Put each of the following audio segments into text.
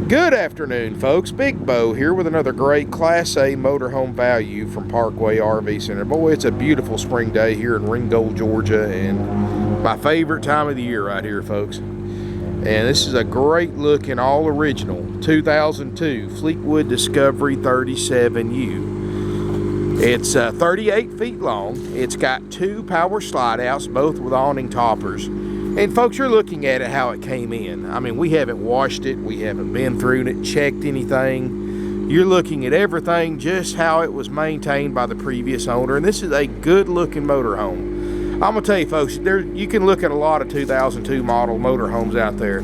Good afternoon, folks. Big Bo here with another great Class A motorhome value from Parkway RV Center. Boy, it's a beautiful spring day here in Ringgold, Georgia, and my favorite time of the year right here, folks. And this is a great looking all original 2002 Fleetwood Discovery 37U. It's 38 feet long. It's got two power slide outs, both with awning toppers. And folks, you're looking at it how it came in. I mean, we haven't washed it, we haven't been through it, checked anything. You're looking at everything just how it was maintained by the previous owner. And this is a good looking motorhome. I'm gonna tell you, folks, you can look at a lot of 2002 model motorhomes out there.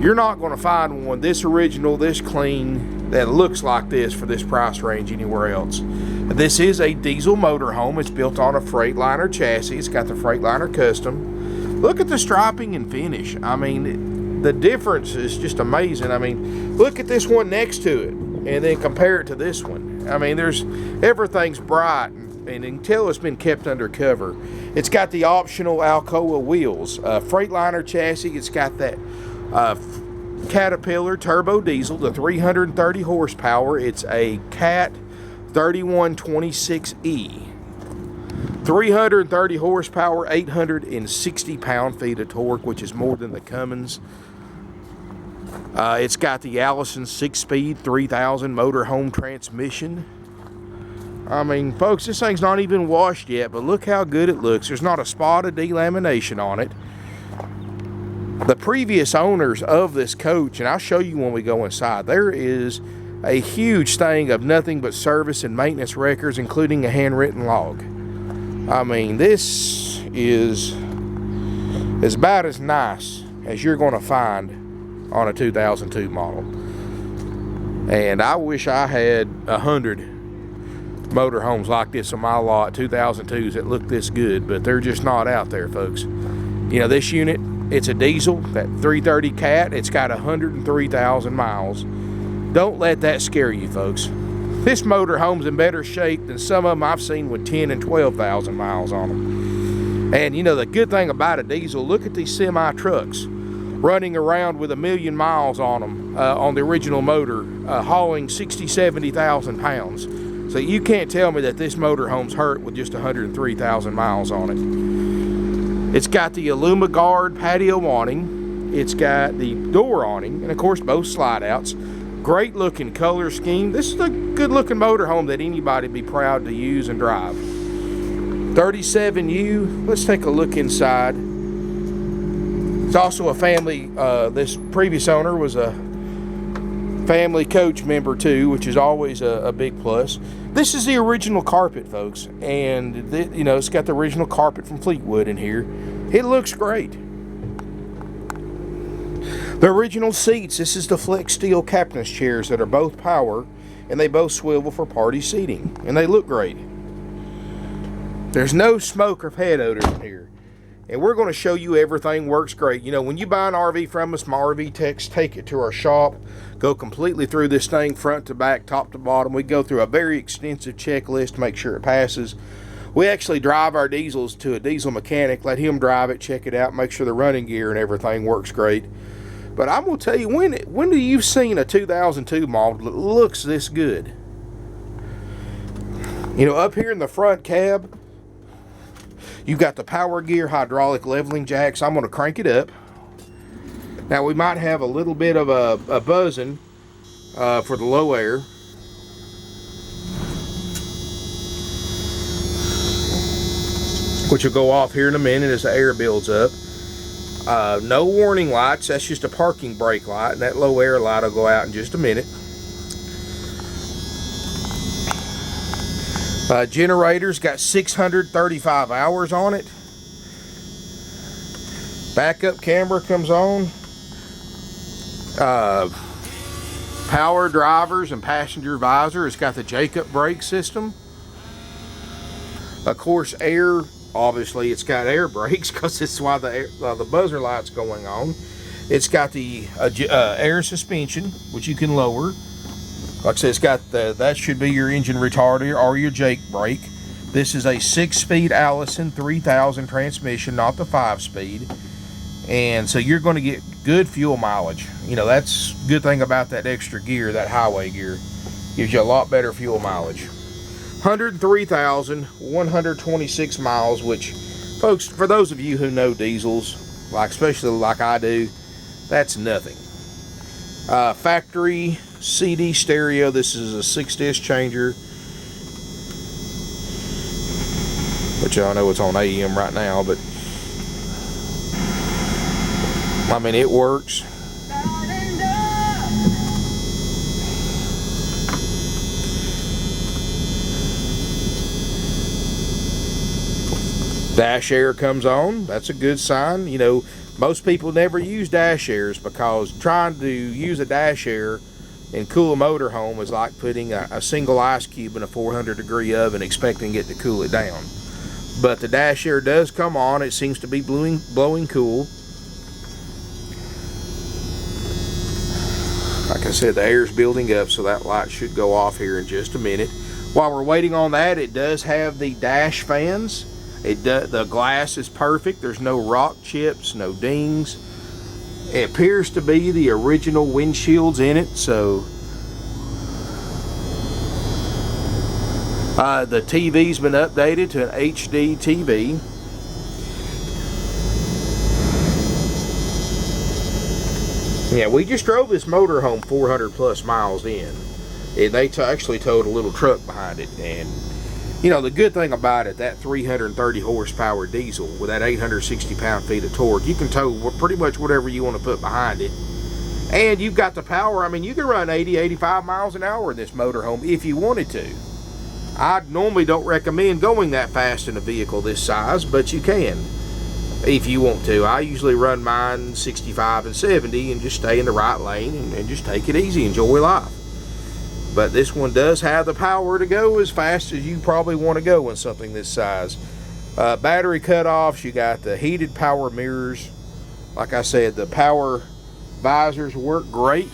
You're not gonna find one this original, this clean, that looks like this for this price range anywhere else. This is a diesel motorhome. It's built on a Frieghtliner chassis. It's got the Frieghtliner Custom. Look at the striping and finish. I mean, the difference is just amazing. I mean, look at this one next to it and then compare it to this one. I mean, everything's bright and you can tell it's been kept under cover. It's got the optional Alcoa wheels, Frieghtliner chassis. It's got that Caterpillar turbo diesel, the 330 horsepower. It's a Cat 3126E. 330 horsepower, 860 pound-feet of torque, which is more than the Cummins. It's got the Allison 6-speed 3000 motorhome transmission. I mean, folks, this thing's not even washed yet, but look how good it looks. There's not a spot of delamination on it. The previous owners of this coach, and I'll show you when we go inside, there is a huge thing of nothing but service and maintenance records, including a handwritten log. I mean, this is about as nice as you're going to find on a 2002 model. And I wish I had 100 motorhomes like this on my lot, 2002s that look this good, but they're just not out there, folks. You know, this unit, it's a diesel, that 330 Cat. It's got 103,000 miles. Don't let that scare you, folks. This motorhome's in better shape than some of them I've seen with 10 and 12,000 miles on them. And you know, the good thing about a diesel, look at these semi trucks running around with 1 million miles on them on the original motor, hauling 60, 70,000 pounds. So you can't tell me that this motorhome's hurt with just 103,000 miles on it. It's got the AlumiGuard patio awning. It's got the door awning, and of course both slide outs. Great looking color scheme. This is a good looking motorhome that anybody would be proud to use and drive. 37U, let's take a look inside. It's also a family, this previous owner was a family coach member too, which is always a big plus. This is the original carpet, folks, and you know, it's got the original carpet from Fleetwood in here. It looks great. The original seats, this is the flex steel captain's chairs that are both power, and they both swivel for party seating, and they look great. There's no smoke or head odor in here, and we're going to show you everything works great. You know, when you buy an RV from us, my RV techs take it to our shop, go completely through this thing front to back, top to bottom. We go through a very extensive checklist to make sure it passes. We actually drive our diesels to a diesel mechanic, let him drive it, check it out, make sure the running gear and everything works great. But I'm going to tell you, when do you seen a 2002 model that looks this good? You know, up here in the front cab, you've got the power gear hydraulic leveling jacks. I'm going to crank it up. Now, we might have a little bit of a buzzing for the low air. Which will go off here in a minute as the air builds up. No warning lights, that's just a parking brake light, and that low air light will go out in just a minute. Generator's got 635 hours on it. Backup camera comes on. Power drivers and passenger visor. It's got the Jacob brake system. Of course, air. Obviously, it's got air brakes because it's why the buzzer light's going on. It's got the air suspension, which you can lower. Like I said, it's got that should be your engine retarder or your Jake brake. This is a 6-speed Allison 3000 transmission, not the 5-speed. And so you're going to get Good fuel mileage. You know, that's a good thing about that extra gear, that highway gear. Gives you a lot better fuel mileage. 103,126 miles, which, folks, for those of you who know diesels, like especially like I do, that's nothing. Factory CD stereo. This is a 6-disc changer, which I know it's on AM right now, but I mean, it works. Dash air comes on. That's a good sign. You know, most people never use dash airs because trying to use a dash air and cool a motorhome is like putting a single ice cube in a 400-degree oven expecting it to cool it down. But the dash air does come on. It seems to be blowing cool. Like I said, the air's building up, so that light should go off here in just a minute. While we're waiting on that, it does have the dash fans. The glass is perfect. There's no rock chips, no dings. It appears to be the original windshields in it, so the TV's been updated to an HD TV. Yeah, we just drove this motorhome 400 plus miles in, and they actually towed a little truck behind it. And you know, the good thing about it, that 330 horsepower diesel with that 860 pound-feet of torque, you can tow pretty much whatever you want to put behind it. And you've got the power. I mean, you can run 80, 85 miles an hour in this motorhome if you wanted to. I normally don't recommend going that fast in a vehicle this size, but you can if you want to. I usually run mine 65 and 70 and just stay in the right lane and just take it easy, enjoy life. But this one does have the power to go as fast as you probably want to go in something this size. Battery cutoffs, you got the heated power mirrors. Like I said, the power visors work great.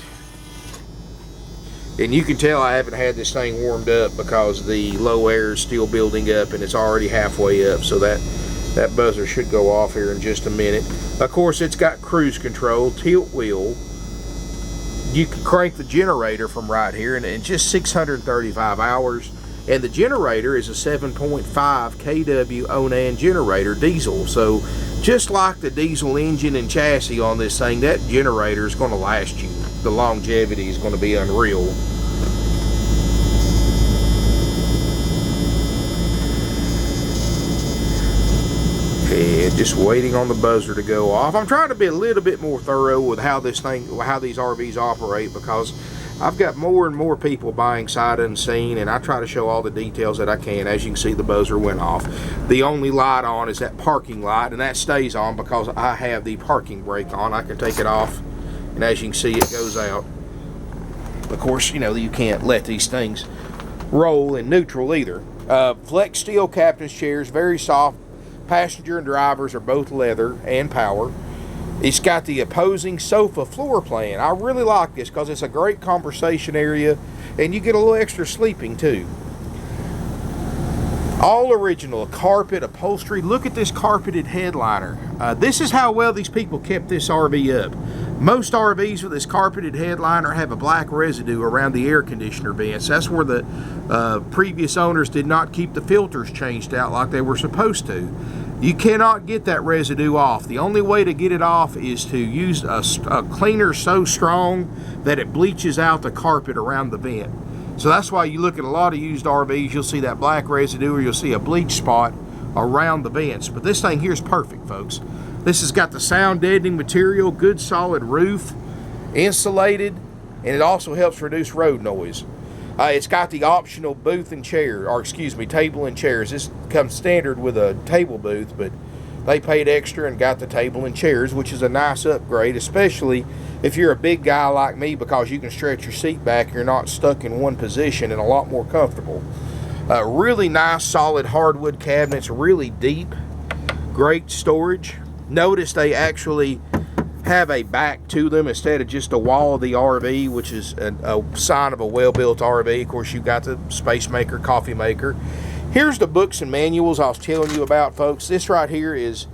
And you can tell I haven't had this thing warmed up because the low air is still building up and it's already halfway up. So that buzzer should go off here in just a minute. Of course, it's got cruise control, tilt wheel. You can crank the generator from right here in just 635 hours. And the generator is a 7.5 kW Onan generator diesel. So just like the diesel engine and chassis on this thing, that generator is going to last you. The longevity is going to be unreal. And just waiting on the buzzer to go off. I'm trying to be a little bit more thorough with how these RVs operate, because I've got more and more people buying sight unseen, and I try to show all the details that I can. As you can see, the buzzer went off. The only light on is that parking light, and that stays on because I have the parking brake on. I can take it off, and as you can see, it goes out. Of course, you know, you can't let these things roll in neutral either. Flex steel captain's chairs, very soft. Passenger and drivers are both leather and power. It's got the opposing sofa floor plan. I really like this because it's a great conversation area and you get a little extra sleeping too. All original carpet upholstery. Look at this carpeted headliner. This is how well these people kept this RV up. Most RVs with this carpeted headliner have a black residue around the air conditioner vents. That's where the previous owners did not keep the filters changed out like they were supposed to. You cannot get that residue off. The only way to get it off is to use a cleaner so strong that it bleaches out the carpet around the vent. So that's why you look at a lot of used RVs, you'll see that black residue or you'll see a bleach spot around the vents. But this thing here is perfect, folks. This has got the sound deadening material, good solid roof, insulated, and it also helps reduce road noise. It's got the optional booth and chair, or excuse me, table and chairs. This comes standard with a table booth, but they paid extra and got the table and chairs, which is a nice upgrade, especially if you're a big guy like me, because you can stretch your seat back and you're not stuck in one position and a lot more comfortable. Really nice, solid hardwood cabinets, really deep, great storage. Notice they actually have a back to them instead of just a wall of the RV, which is a sign of a well-built RV. Of course, you've got the space maker, coffee maker. Here's the books and manuals I was telling you about, folks. This right here is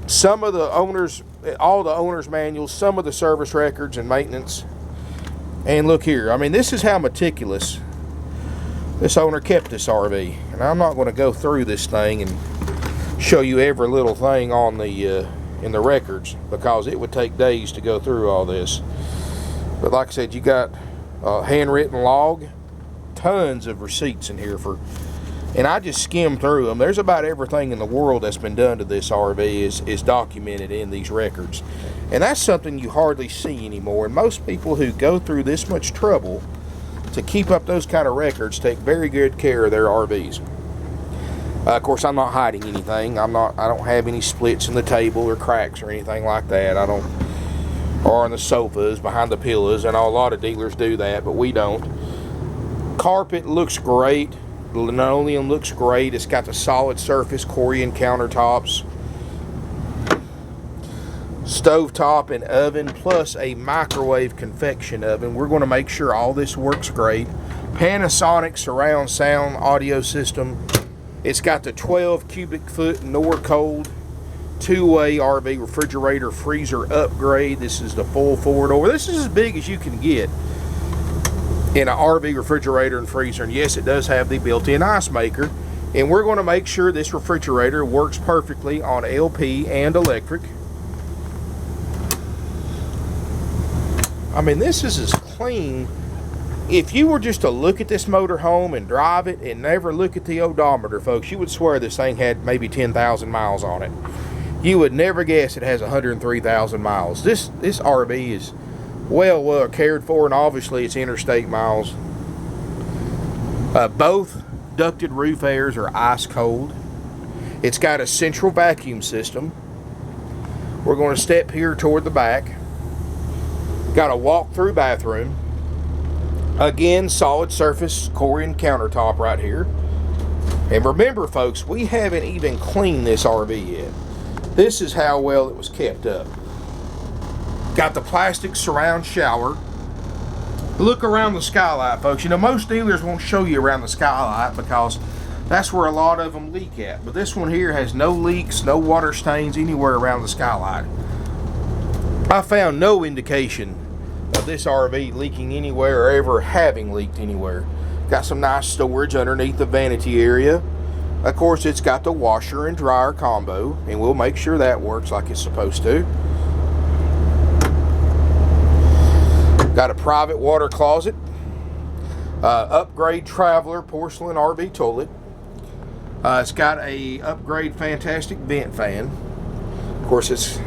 some of the owners' all the owner's manuals, some of the service records and maintenance. And look here, I mean, this is how meticulous this owner kept this RV. And I'm not going to go through this thing and show you every little thing on the in the records, because it would take days to go through all this. But like I said, you got a handwritten log, tons of receipts in here for, and I just skimmed through them. There's about everything in the world that's been done to this RV is documented in these records. And that's something you hardly see anymore. And most people who go through this much trouble to keep up those kind of records take very good care of their RVs. Of course, I'm not hiding anything. I don't have any splits in the table or cracks or anything like that. I don't, or on the sofas, behind the pillows. I know a lot of dealers do that, but we don't. Carpet looks great. The linoleum looks great. It's got the solid surface Corian countertops, stovetop and oven, plus a microwave convection oven. We're going to make sure all this works great. Panasonic surround sound audio system. It's got the 12 cubic foot Norcold two-way RV refrigerator freezer upgrade. This is the full four-door. This is as big as you can get in an RV refrigerator and freezer. And yes, it does have the built-in ice maker. And we're going to make sure this refrigerator works perfectly on LP and electric. I mean, this is as clean. If you were just to look at this motor home and drive it and never look at the odometer, folks, you would swear this thing had maybe 10,000 miles on it. You would never guess it has 103,000 miles. This RV is well cared for, and obviously it's interstate miles. Both ducted roof airs are ice cold. It's got a central vacuum system. We're going to step here toward the back. Got a walk-through bathroom. Again, solid surface Corian countertop right here. And remember, folks, we haven't even cleaned this RV yet. This is how well it was kept up. Got the plastic surround shower. Look around the skylight, folks. You know, most dealers won't show you around the skylight because that's where a lot of them leak at. But this one here has no leaks, no water stains anywhere around the skylight. I found no indication of this RV leaking anywhere or ever having leaked anywhere. Got some nice storage underneath the vanity area. Of course, it's got the washer and dryer combo, and we'll make sure that works like it's supposed to. Got a private water closet. Upgrade Traveler porcelain RV toilet. It's got a upgrade fantastic vent fan. Of course, it's,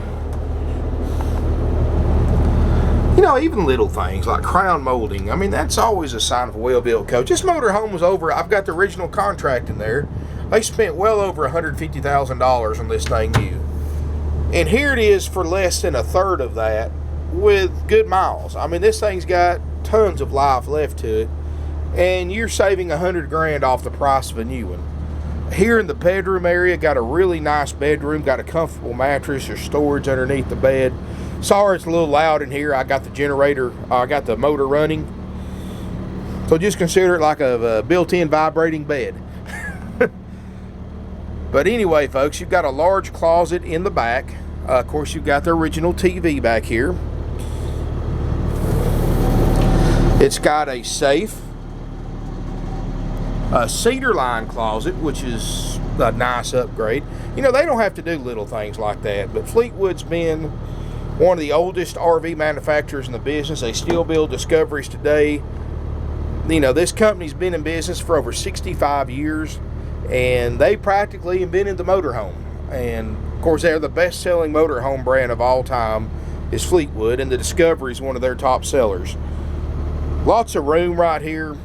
you know, even little things like crown molding. I mean, that's always a sign of a well-built coach. This motorhome was over, I've got the original contract in there. They spent well over $150,000 on this thing new. And here it is for less than a third of that with good miles. I mean, this thing's got tons of life left to it. And you're saving $100 grand off the price of a new one. Here in the bedroom area, got a really nice bedroom, got a comfortable mattress, there's storage underneath the bed. Sorry it's a little loud in here. I got the generator, I got the motor running. So just consider it like a built-in vibrating bed. But anyway, folks, you've got a large closet in the back. Of course, you've got the original TV back here. It's got a safe, a cedar line closet, which is a nice upgrade. You know, they don't have to do little things like that, but Fleetwood's been one of the oldest RV manufacturers in the business. They still build Discoveries today. You know, this company's been in business for over 65 years, and they practically invented the motorhome. And of course, they're the best-selling motorhome brand of all time is Fleetwood, and the Discovery is one of their top sellers. Lots of room right here.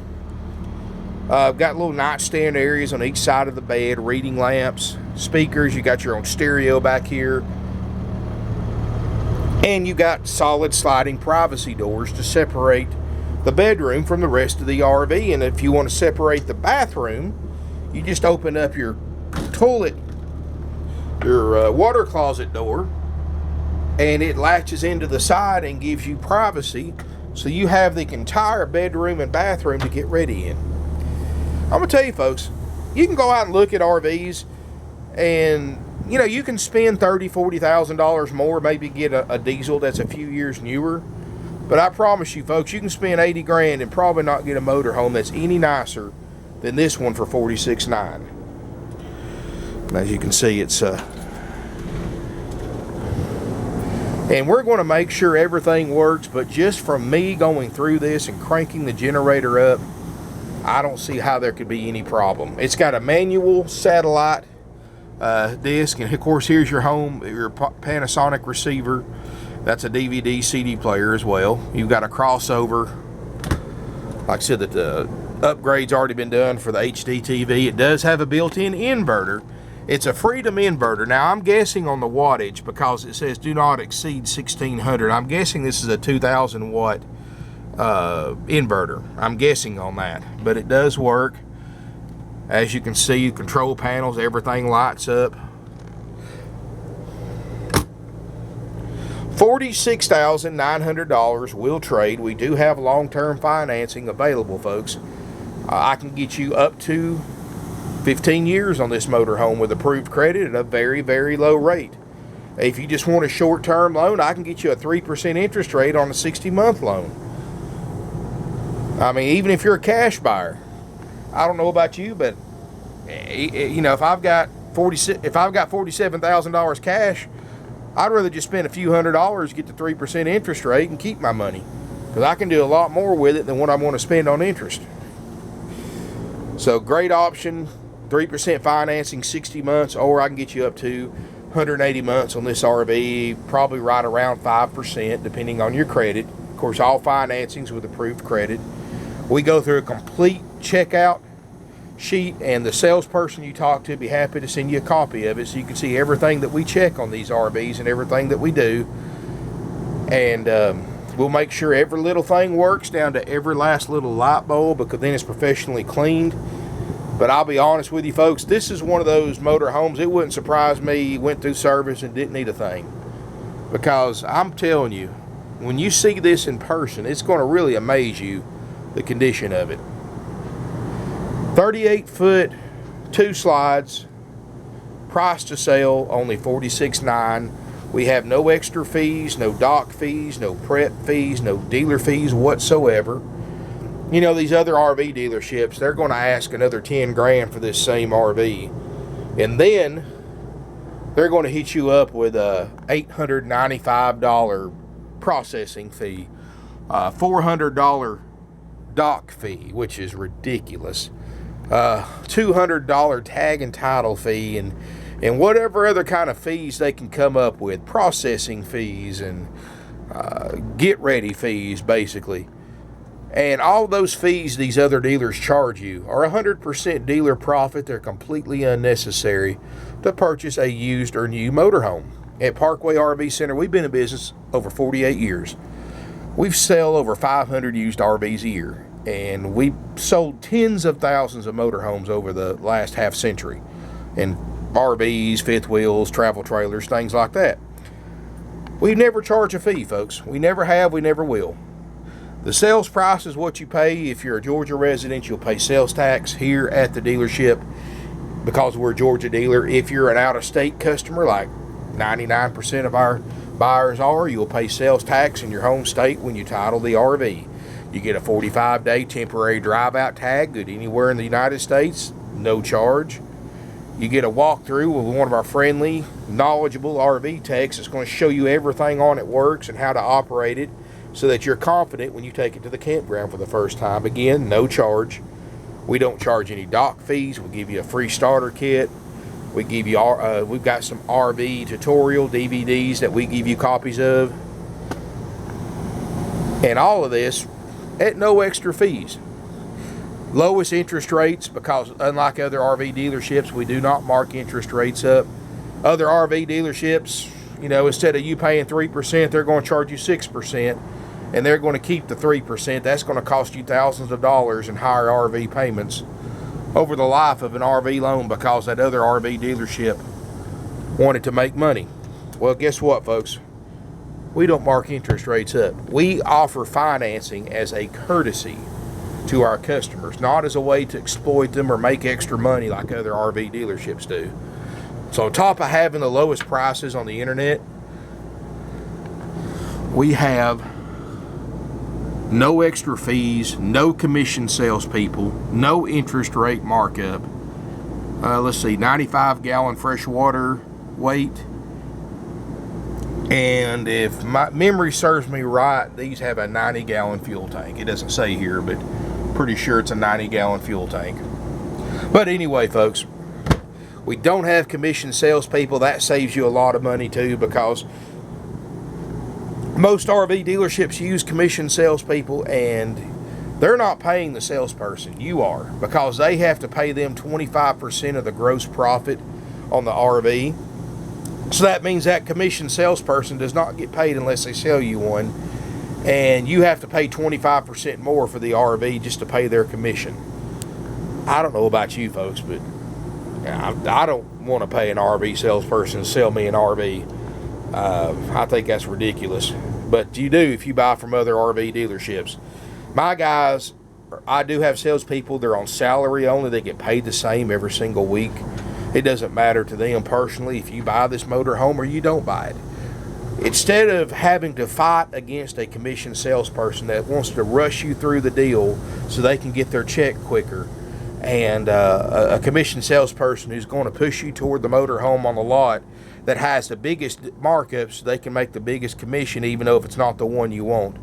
Got little nightstand areas on each side of the bed, reading lamps, speakers. You got your own stereo back here. And you got solid sliding privacy doors to separate the bedroom from the rest of the RV. And if you want to separate the bathroom, you just open up your toilet, your water closet door, and it latches into the side and gives you privacy. So you have the entire bedroom and bathroom to get ready in. I'm going to tell you, folks, you can go out and look at RVs and, you know, you can spend $30,000, $40,000 more, maybe get a diesel that's a few years newer. But I promise you, folks, you can spend 80 grand and probably not get a motorhome that's any nicer than this one for $46,900. As you can see, it's and we're going to make sure everything works, but just from me going through this and cranking the generator up, I don't see how there could be any problem. It's got a manual satellite disc, and of course here's your Panasonic receiver. That's a DVD CD player as well. You've got a crossover. Like I said, that the upgrade's already been done for the HD TV. It does have a built-in inverter. It's a Freedom inverter. Now I'm guessing on the wattage, because it says do not exceed 1600. I'm guessing this is a 2000 watt inverter. I'm guessing on that, but it does work. As you can see, control panels, everything lights up. $46,900 will trade. We do have long-term financing available, folks. I can get you up to 15 years on this motorhome with approved credit at a very, very low rate. If you just want a short-term loan, I can get you a 3% interest rate on a 60-month loan. I mean, even if you're a cash buyer. I don't know about you, but you know, if I've got $47,000 cash, I'd rather just spend a few $100s, get the 3% interest rate, and keep my money, because I can do a lot more with it than what I want to spend on interest. So great option, 3% financing, 60 months, or I can get you up to 180 months on this RV, probably right around 5%, depending on your credit. Of course, all financings with approved credit. We go through a complete checkout sheet, and the salesperson you talk to be happy to send you a copy of it, so you can see everything that we check on these RVs and everything that we do. And we'll make sure every little thing works down to every last little light bulb, because then it's professionally cleaned. But I'll be honest with you, folks, this is one of those motorhomes, it wouldn't surprise me went through service and didn't need a thing, because I'm telling you, when you see this in person, it's going to really amaze you, the condition of it. 38-foot, 2 slides, price to sale only $46,900. We have no extra fees, no dock fees, no prep fees, no dealer fees whatsoever. You know, these other RV dealerships, they're going to ask another 10 grand for this same RV, and then they're going to hit you up with a $895 processing fee, $400 dock fee, which is ridiculous, $200 tag and title fee, and whatever other kind of fees they can come up with, processing fees and get ready fees, basically. And all those fees these other dealers charge you are 100% dealer profit. They're completely unnecessary to purchase a used or new motorhome. At Parkway RV Center, we've been in business over 48 years. We've sold over 500 used RVs a year, and we've sold tens of thousands of motorhomes over the last half century, and RVs, fifth wheels, travel trailers, things like that. We never charge a fee, folks. We never have, we never will. The sales price is what you pay. If you're a Georgia resident, you'll pay sales tax here at the dealership because we're a Georgia dealer. If you're an out-of-state customer, like 99% of our buyers are, you'll pay sales tax in your home state when you title the RV. You get a 45-day temporary drive-out tag, good anywhere in the United States, no charge. You get a walkthrough with one of our friendly, knowledgeable RV techs that's going to show you everything on it works and how to operate it, so that you're confident when you take it to the campground for the first time. Again, no charge. We don't charge any dock fees. We give you a free starter kit. We give you we've got some RV tutorial DVDs that we give you copies of, and all of this at no extra fees. Lowest interest rates, because unlike other RV dealerships, we do not mark interest rates up. Other RV dealerships, you know, instead of you paying 3%, they're going to charge you 6. And they're going to keep the 3%. That's going to cost you thousands of dollars in higher RV payments over the life of an RV loan, because that other RV dealership wanted to make money. Well, guess what, folks? We don't mark interest rates up. We offer financing as a courtesy to our customers, not as a way to exploit them or make extra money like other RV dealerships do. So on top of having the lowest prices on the internet, we have no extra fees, no commission salespeople, no interest rate markup. Let's see, 95-gallon fresh water weight. And if my memory serves me right, these have a 90-gallon fuel tank. It doesn't say here, but pretty sure it's a 90-gallon fuel tank. But anyway, folks, we don't have commission salespeople. That saves you a lot of money too, because most RV dealerships use commission salespeople, and they're not paying the salesperson. You are, because they have to pay them 25% of the gross profit on the RV. So that means that commission salesperson does not get paid unless they sell you one, and you have to pay 25% more for the RV just to pay their commission. I don't know about you folks, but I don't want to pay an RV salesperson to sell me an RV. I think that's ridiculous, but you do if you buy from other RV dealerships. My guys, I do have salespeople. They're on salary only. They get paid the same every single week. It doesn't matter to them personally if you buy this motorhome or you don't buy it. Instead of having to fight against a commission salesperson that wants to rush you through the deal so they can get their check quicker, and a commission salesperson who's going to push you toward the motorhome on the lot that has the biggest markups, so they can make the biggest commission even though if it's not the one you want.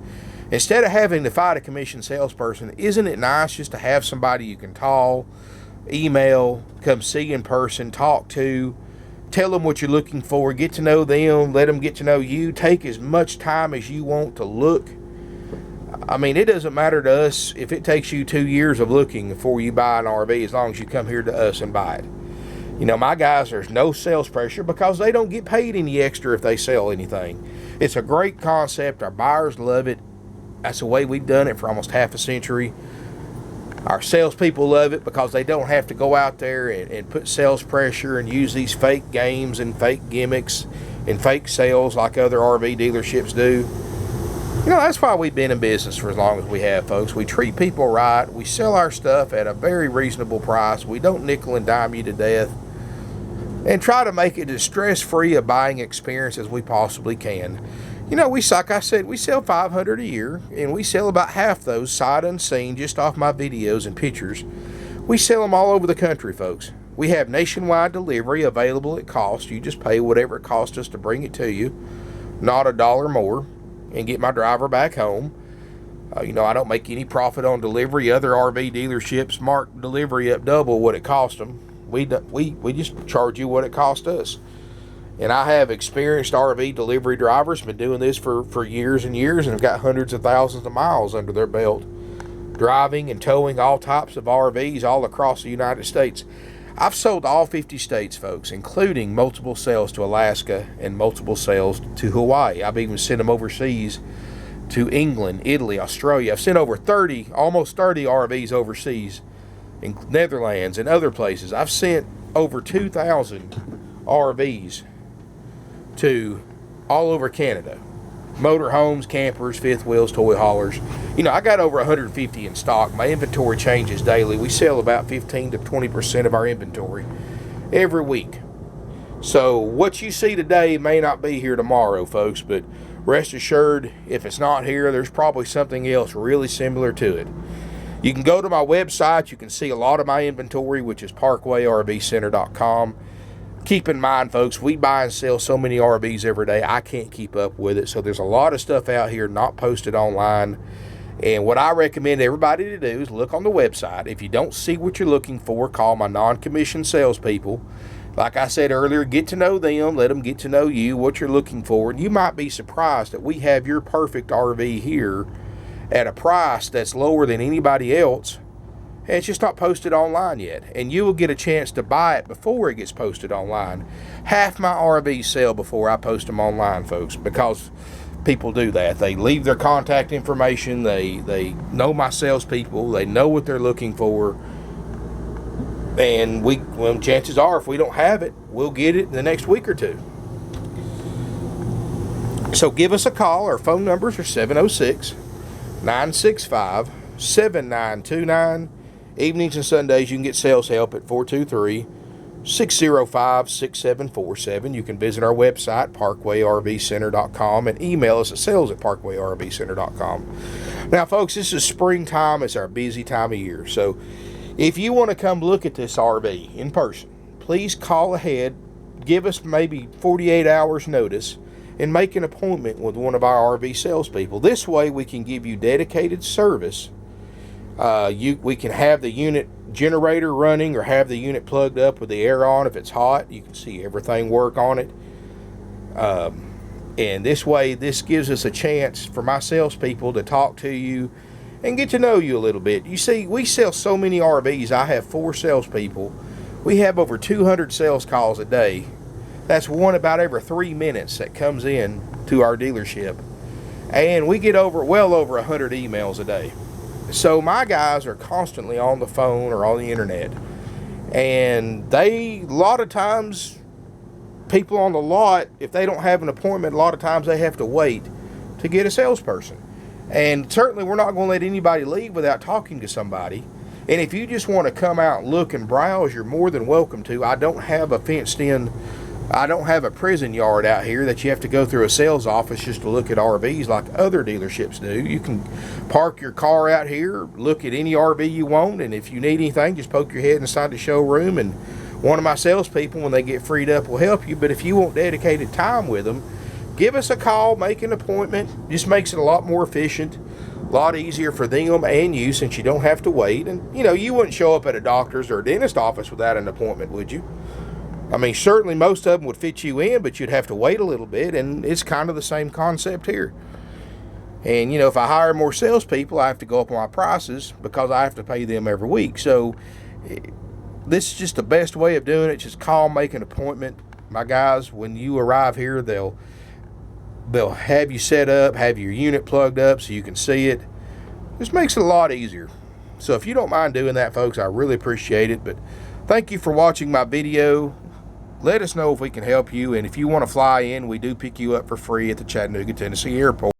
Instead of having to fight a commission salesperson, isn't it nice just to have somebody you can call, email, come see in person, talk to, tell them what you're looking for, get to know them, let them get to know you, take as much time as you want to look. I mean, it doesn't matter to us if it takes you 2 years of looking before you buy an RV, as long as you come here to us and buy it. You know, my guys, there's no sales pressure because they don't get paid any extra if they sell anything. It's a great concept. Our buyers love it. That's the way we've done it for almost half a century. Our salespeople love it because they don't have to go out there and put sales pressure and use these fake games and fake gimmicks and fake sales like other RV dealerships do. You know, that's why we've been in business for as long as we have, folks. We treat people right. We sell our stuff at a very reasonable price. We don't nickel and dime you to death, and try to make it as stress-free a buying experience as we possibly can. You know, like I said, we sell 500 a year, and we sell about half those sight unseen just off my videos and pictures. We sell them all over the country, folks. We have nationwide delivery available at cost. You just pay whatever it costs us to bring it to you, not $1 more, and get my driver back home. You know, I don't make any profit on delivery. Other RV dealerships mark delivery up double what it cost them. We just charge you what it cost us. And I have experienced RV delivery drivers, been doing this for years and years, and have got hundreds of thousands of miles under their belt, driving and towing all types of RVs all across the United States. I've sold all 50 states, folks, including multiple sales to Alaska and multiple sales to Hawaii. I've even sent them overseas to England, Italy, Australia. I've sent over almost 30 RVs overseas in Netherlands and other places. I've sent over 2,000 RVs to all over Canada. Motorhomes, campers, fifth wheels, toy haulers. You know, I got over 150 in stock. My inventory changes daily. We sell about 15 to 20% of our inventory every week. So what you see today may not be here tomorrow, folks, but rest assured, if it's not here, there's probably something else really similar to it. You can go to my website. You can see a lot of my inventory, which is parkway.rvcenter.com. Keep in mind, folks, we buy and sell so many RVs every day, I can't keep up with it. So there's a lot of stuff out here not posted online. And what I recommend everybody to do is look on the website. If you don't see what you're looking for, call my non-commissioned salespeople. Like I said earlier, get to know them, let them get to know you, what you're looking for. And you might be surprised that we have your perfect RV here at a price that's lower than anybody else. And it's just not posted online yet. And you will get a chance to buy it before it gets posted online. Half my RVs sell before I post them online, folks, because people do that. They leave their contact information. They know my salespeople. They know what they're looking for. And chances are, if we don't have it, we'll get it in the next week or two. So give us a call. Our phone numbers are 706-965-7929. Evenings and Sundays, you can get sales help at 423 605-6747. You can visit our website, parkwayrvcenter.com, and email us at sales@parkwayrvcenter.com. Now, folks, this is springtime. It's our busy time of year. So if you want to come look at this RV in person, please call ahead, give us maybe 48 hours notice, and make an appointment with one of our RV salespeople. This way we can give you dedicated service. We can have the unit generator running or have the unit plugged up with the air on. If it's hot, you can see everything work on it. And this way, this gives us a chance for my salespeople to talk to you and get to know you a little bit. You see, we sell so many RVs. I have 4 salespeople. We have over 200 sales calls a day. That's one about every 3 minutes that comes in to our dealership. And we get well over 100 emails a day. So my guys are constantly on the phone or on the internet. And a lot of times, people on the lot, if they don't have an appointment, a lot of times they have to wait to get a salesperson. And certainly we're not going to let anybody leave without talking to somebody. And if you just want to come out and look and browse, you're more than welcome to. I don't have a prison yard out here that you have to go through a sales office just to look at RVs like other dealerships do. You can park your car out here, look at any RV you want, and if you need anything, just poke your head inside the showroom, and one of my salespeople, when they get freed up, will help you. But if you want dedicated time with them, give us a call, make an appointment. Just makes it a lot more efficient, a lot easier for them and you, since you don't have to wait. And, you know, you wouldn't show up at a doctor's or a dentist office without an appointment, would you? I mean, certainly most of them would fit you in, but you'd have to wait a little bit, and it's kind of the same concept here. And, you know, if I hire more salespeople, I have to go up on my prices because I have to pay them every week. So this is just the best way of doing it. Just call, make an appointment. My guys, when you arrive here, they'll have you set up, have your unit plugged up so you can see it. Just makes it a lot easier. So if you don't mind doing that, folks, I really appreciate it. But thank you for watching my video. Let us know if we can help you, and if you want to fly in, we do pick you up for free at the Chattanooga, Tennessee airport.